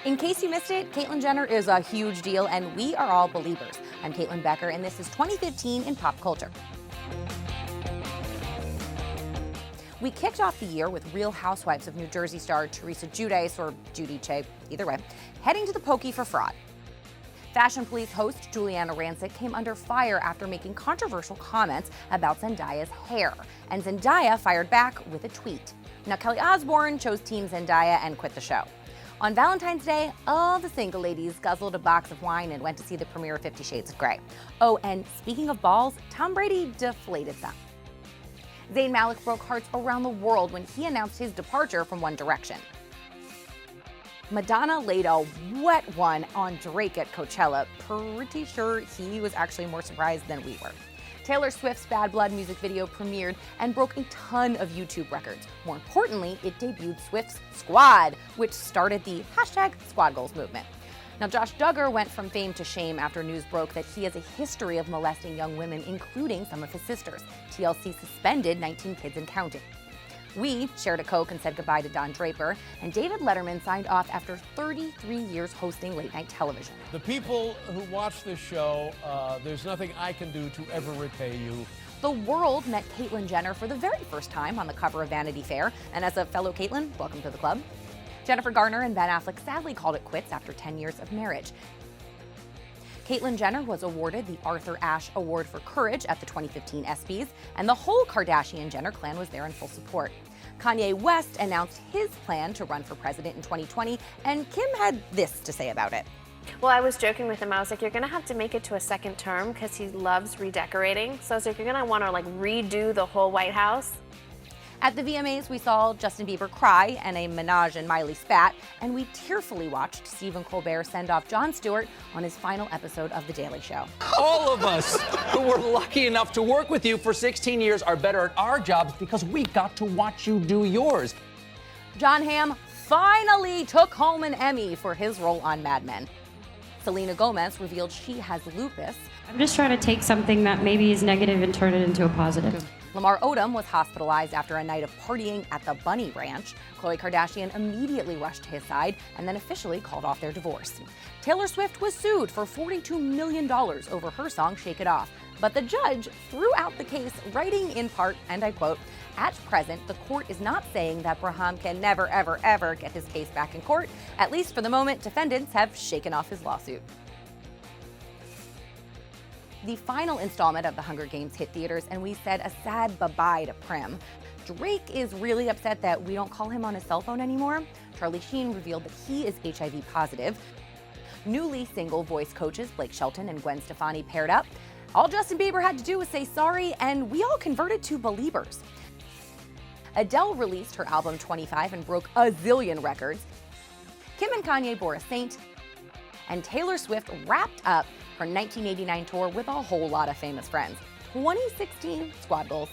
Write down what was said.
In case you missed it, Caitlyn Jenner is a huge deal, and we are all believers. I'm Caitlin Becker, and this is 2015 in pop culture. We kicked off the year with Real Housewives of New Jersey star Teresa Giudice, or Judy Che, either way, heading to the pokey for fraud. Fashion Police host Juliana Rancic came under fire after making controversial comments about Zendaya's hair, and Zendaya fired back with a tweet. Now, Kelly Osbourne chose Team Zendaya and quit the show. On Valentine's Day, all the single ladies guzzled a box of wine and went to see the premiere of 50 Shades of Grey. Oh, and speaking of balls, Tom Brady deflated some. Zayn Malik broke hearts around the world when he announced his departure from One Direction. Madonna laid a wet one on Drake at Coachella. Pretty sure he was actually more surprised than we were. Taylor Swift's Bad Blood music video premiered and broke a ton of YouTube records. More importantly, it debuted Swift's Squad, which started the #SquadGoals movement. Now, Josh Duggar went from fame to shame after news broke that he has a history of molesting young women, including some of his sisters. TLC suspended 19 kids and counting. We shared a Coke and said goodbye to Don Draper, and David Letterman signed off after 33 years hosting late-night television. The people who watch this show, there's nothing I can do to ever repay you. The world met Caitlyn Jenner for the very first time on the cover of Vanity Fair, and as a fellow Caitlyn, welcome to the club. Jennifer Garner and Ben Affleck sadly called it quits after 10 years of marriage. Caitlyn Jenner was awarded the Arthur Ashe Award for Courage at the 2015 ESPYs, and the whole Kardashian-Jenner clan was there in full support. Kanye West announced his plan to run for president in 2020, and Kim had this to say about it. Well, I was joking with him. I was like, you're going to have to make it to a second term because he loves redecorating. So I was like, you're going to want to redo the whole White House. At the VMAs, we saw Justin Bieber cry and a Minaj and Miley spat, and we tearfully watched Stephen Colbert send off Jon Stewart on his final episode of The Daily Show. All of us who were lucky enough to work with you for 16 years are better at our jobs because we got to watch you do yours. Jon Hamm finally took home an Emmy for his role on Mad Men. Selena Gomez revealed she has lupus. I'm just trying to take something that maybe is negative and turn it into a positive. Lamar Odom was hospitalized after a night of partying at the Bunny Ranch. Khloe Kardashian immediately rushed to his side and then officially called off their divorce. Taylor Swift was sued for $42 million over her song Shake It Off, but the judge threw out the case, writing in part, and I quote, "At present, the court is not saying that Braham can never, ever, ever get his case back in court. At least for the moment, defendants have shaken off his lawsuit." The final installment of The Hunger Games hit theaters, and we said a sad bye-bye to Prim. Drake is really upset that we don't call him on his cell phone anymore. Charlie Sheen revealed that he is HIV positive. Newly single voice coaches Blake Shelton and Gwen Stefani paired up. All Justin Bieber had to do was say sorry, and we all converted to believers. Adele released her album 25 and broke a zillion records. Kim and Kanye bore a saint. And Taylor Swift wrapped up her 1989 tour with a whole lot of famous friends. 2016 Squad Goals.